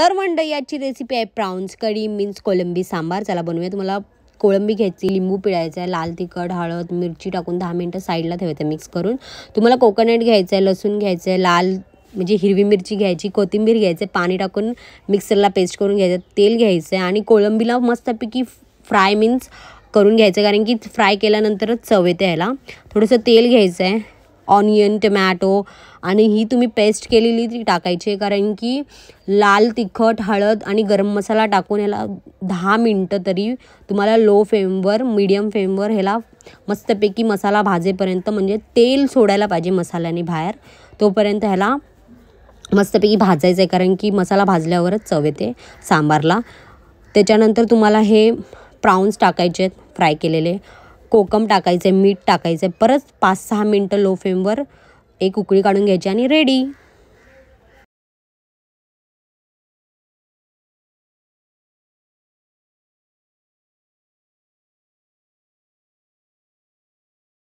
तर मंडळी आजची रेसिपी आहे प्राउन्स कढी मीन्स कोलंबी सांबार. चला बनवूया. तुम्हाला कोळंबी घ्यायची, लिंबू पिळायचा आहे, लाल तिखट, हळद, मिरची टाकून 10 मिनिटं साईडला ठेवायचं मिक्स करून. तुम्हाला कोकोनट घ्यायचं आहे, लसूण घ्यायचं आहे, लाल म्हणजे हिरवी मिरची घ्यायची, कोथिंबीर घ्यायची, पाणी टाकून मिक्सरला पेस्ट करून घ्यायचं, तेल घ्यायचं आहे आणि कोळंबीला मस्तपैकी फ्राय मीन्स करून घ्यायचं, कारण की फ्राय केल्यानंतरच चव येते ह्याला. थोडंसं तेल घ्यायचं आहे, ऑनियन, टमॅटो आणि ही तुम्ही पेस्ट केलेली ती टाकायची आहे, कारण की लाल तिखट, हळद आणि गरम मसाला टाकून ह्याला 10 मिनटं तरी तुम्हाला लो फ्लेमवर मीडियम फ्लेमवर ह्याला मस्तपैकी मसाला भाजेपर्यंत, म्हणजे तेल सोडायला पाहिजे मसाल्याने बाहेर, तोपर्यंत ह्याला मस्तपैकी भाजायचं आहे, कारण की मसाला भाजल्यावरच चव येते सांबारला. त्याच्यानंतर तुम्हाला हे प्राउन्स टाकायचे आहेत फ्राय केलेले, कोकम टाकायचं आहे, मीठ टाकायचं आहे, परत 5-6 मिनटं लो फ्लेमवर एक उकळी काढून घ्यायची आणि रेडी.